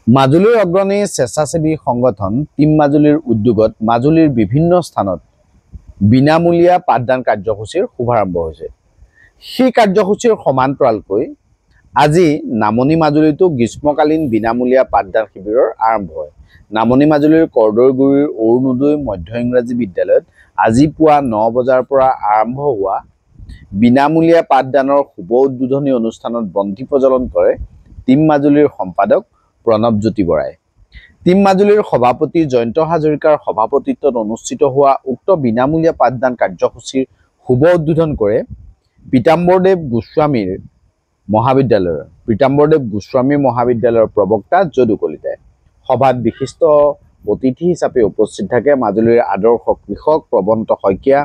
মাজুলীৰ অগ্ৰণী স্বেচ্ছাসেৱী সংগঠন টিম মাজুলীৰ উদ্যোগত মাজুলীৰ বিভিন্ন স্থানত বিনামূলীয়া পাঠদান কাৰ্যসূচীৰ শুভাৰম্ভ হৈছে। সেই কাৰ্যসূচীৰ সমান্তৰালকৈ আজি নামনি মাজুলীতো গ্ৰীষ্মকালীন বিনামূলীয়া পাঠদান শিবিৰৰ আৰম্ভ হয়। নামনি মাজুলীৰ কৰদৈগুৰিৰ অৰুণোদয় মধ্য ইংৰাজী বিদ্যালয়ত আজি পুৱা 9 বজাৰ পৰা আৰম্ভ হোৱা বিনামূলীয়া পাঠদানৰ শুভ উদ্বোধনী অনুষ্ঠানত বন্তি প্ৰজ্বলন কৰে টিম মাজুলীৰ সম্পাদক প্ৰণৱজ্যোতি বৰাই। টিম মাজুলীৰ সভাপতি জয়ন্ত হাজৰিকাৰ সভাপতিত্বত অনুষ্ঠিত হোৱা উক্ত বিনামূলীয়া পাঠদান কাৰ্যসূচীৰ শুভ উদ্বোধন কৰে পীতাম্বৰদেৱ গোস্বামী মহাবিদ্যালয়ৰ প্ৰবক্তা যদু কলিতাই। সভাত বিশিষ্ট অতিথি হিচাপে উপস্থিত থাকে মাজুলীৰ আদৰ্শ কৃষক প্ৰবন্ত শইকীয়া,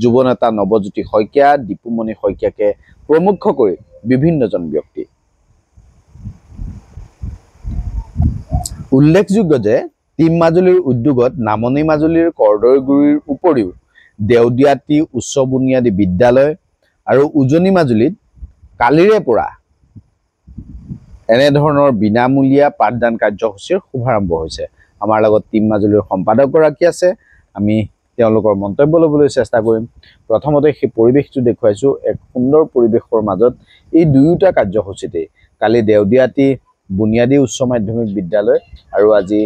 যুৱনেতা নৱজ্যোতি শইকীয়া, দীপুমণি শইকীয়াকে প্ৰমুখ কৰি বিভিন্নজন ব্যক্তি। উল্লেখযোগ্য যে টিম মাজুলীৰ উদ্যোগত নামনি মাজুলীৰ কৰদৈগুৰিৰ উপৰিও দেওদিয়াটি উচ্চ বুনিয়াদী বিদ্যালয় আৰু উজনি মাজুলীত কালিৰে পৰা এনেধৰণৰ বিনামূলীয়া পাঠদান কাৰ্যসূচীৰ শুভাৰম্ভ হৈছে। আমাৰ লগত টিম মাজুলীৰ সম্পাদকগৰাকী আছে, আমি তেওঁলোকৰ মন্তব্য ল'বলৈ চেষ্টা কৰিম। প্ৰথমতে সেই পৰিৱেশটো দেখুৱাইছোঁ, এক সুন্দৰ পৰিৱেশৰ মাজত এই দুয়োটা কাৰ্যসূচীতে কালি দেওদিয়াটি বুনিয়াদী উচ্চ মাধ্যমিক বিদ্যালয় আৰু আজি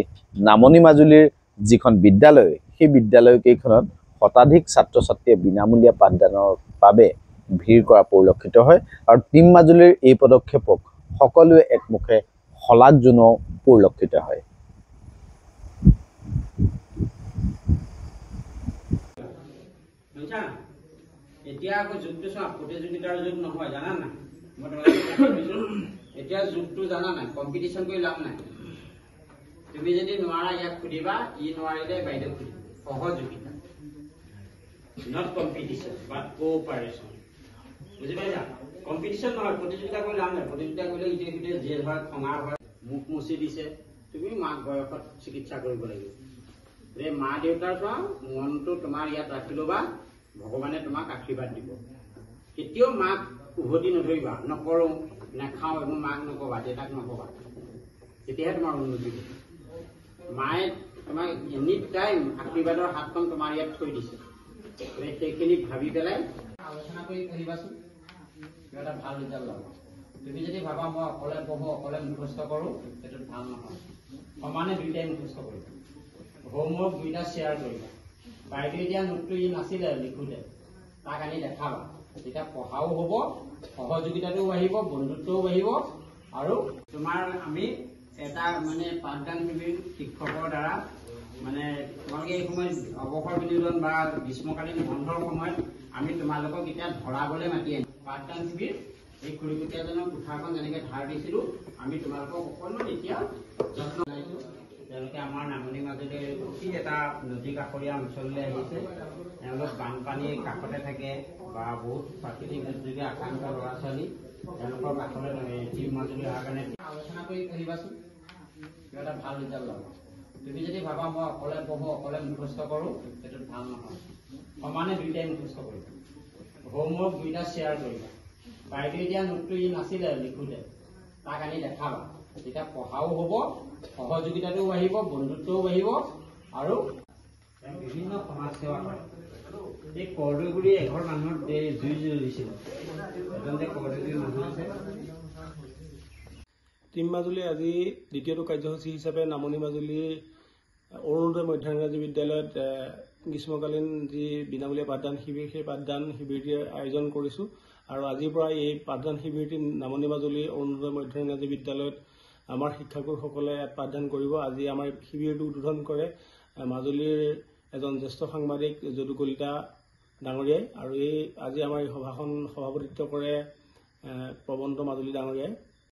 নামনি মাজুলীৰ যিখন বিদ্যালয়, সেই বিদ্যালয়কেইখনত শতাধিক ছাত্ৰ ছাত্ৰীয়ে বিনামূলীয়া পাঠদানৰ বাবে ভিৰ কৰা পৰিলক্ষিত হয় আৰু টিম মাজুলীৰ এই পদক্ষেপক সকলোৱে একমুখে শলাগ জনোৱা পৰিলক্ষিত হয়। এতিয়া আকৌ যুগটো চোৱা, প্ৰতিযোগিতাৰ যুগ নহয়, জানা নাই? মই এতিয়া যুগটো জানা নাই, কম্পিটিশ্যন কৰি লাভ নাই। তুমি যদি নোৱাৰা ইয়াক সুধিবা, ই নোৱাৰিলে বাইদেউ সুধিব। সহযোগিতা, নট কম্পিটিশ্যন বাট কোঅপাৰেশ্যন। বুজি পাইছা? কম্পিটিশ্যন নহয়, প্ৰতিযোগিতা কৰি লাভ নাই। প্ৰতিযোগিতা কৰিলে ইটোৱে সিটোৱে জেল হয়, খঙা হয়, মুখ মুচি দিছে। তুমি মাক বয়সত চিকিৎসা কৰিব লাগিব। এই মা দেউতাৰ চোৱা মনটো তোমাৰ ইয়াত ৰাখি ল'বা, ভগৱানে তোমাক আশীৰ্বাদ দিব। কেতিয়াও মাক উভতি নধৰিবা, নকৰোঁ নাখাওঁ, এইবোৰ মাক নকবা, দেউতাক নকবা, তেতিয়াহে তোমাৰ উন্নতি হ'ব। মায়ে তোমাক এনি টাইম আশীৰ্বাদৰ হাতখন তোমাৰ ইয়াত থৈ দিছে। সেইখিনি ভাবি পেলাই আলোচনা কৰি পঢ়িবাচোন, কিবা এটা ভাল ৰিজাল্ট ল'ব। তুমি যদি ভাবা মই অকলে পঢ়োঁ, অকলে মুখস্থ কৰোঁ, সেইটোত ভাল নহয়। সমানে দুইটাই মুখস্থ কৰিবা, হোমৱৰ্ক দুইটা শ্বেয়াৰ কৰিবা। বাইদেৱে দিয়া নোটটো ই নাছিলে লিখোঁতে, তাক আনি দেখাবা, তেতিয়া পঢ়াও হ'ব, সহযোগিতাটোও বাঢ়িব, বন্ধুত্বও বাঢ়িব। আৰু তোমাৰ আমি এটা মানে পাঠদান শিবিৰ শিক্ষকৰ দ্বাৰা মানে তোমালোকে এই সময়ত অৱসৰ বিনোদন বা গ্ৰীষ্মকালীন বন্ধৰ সময়ত আমি তোমালোকক এতিয়া ধৰাবলৈ মাতি আনিম। পাঠদান শিবিৰ এই খুৰীকুটীয়াজনক কোঠাখন যেনেকৈ ধাৰ দিছিলোঁ, আমি তোমালোকক অকণমান এতিয়া যত্ন লৈছোঁ। তেওঁলোকে আমাৰ নামনি মাজুলীৰ অতি এটা নদী কাষৰীয়া অঞ্চললৈ আহিছে। তেওঁলোক বানপানীৰ কাষতে থাকে বা বহুত প্ৰাকৃতিক দুৰ্যোগে আক্ৰান্ত ল'ৰা ছোৱালী, তেওঁলোকৰ কাষলৈ টিম মাজুলী অহাৰ কাৰণে আলোচনা কৰি পঢ়িবাচোন, কিবা এটা ভাল ৰিজাল্ট ল'ব। তুমি যদি ভাবা মই অকলে পঢ়োঁ, অকলে মুখস্থ কৰোঁ, সেইটোত ভাল নহয়। সমানে দুইটাই মুখস্থ কৰিবা, হোমৱৰ্ক দুইটা শ্বেয়াৰ কৰিবা। বাইদেৱে দিয়া নোটটো ই নাছিলে লিখোঁতে, তাক আনি দেখাবা, তেতিয়া পঢ়াও হ'ব, সহযোগিতাটোও বাঢ়িব, বন্ধুত্বও বাঢ়িব। আৰু বিভিন্ন সমাজ সেৱা কৰে। এই কৰদৈগুৰি এঘৰ মানুহৰ জুই জ্বলিছিল, এজন যে কৰদৈগুৰি মানুহ আছে। টিম মাজুলী আজি দ্বিতীয়টো কাৰ্যসূচী হিচাপে নামনি মাজুলীৰ অৰুণোদয় মধ্য ইংৰাজী বিদ্যালয়ত গ্ৰীষ্মকালীন যি বিনামূলীয়া পাঠদান শিবিৰ, সেই পাঠদান শিবিৰটিৰ আয়োজন কৰিছোঁ। আৰু আজিৰ পৰা এই পাঠদান শিবিৰটি নামনি মাজুলী অৰুণোদয় মধ্য ইংৰাজী বিদ্যালয়ত আমাৰ শিক্ষাগুৰুসকলে ইয়াত পাঠদান কৰিব। আজি আমাৰ শিবিৰটো উদ্বোধন কৰে মাজুলীৰ এজন জ্যেষ্ঠ সাংবাদিক যদু কলিতা ডাঙৰীয়াই, আৰু আজি আমাৰ এই সভাখন সভাপতিত্ব কৰে প্ৰবন্ত মাজুলী ডাঙৰীয়াই।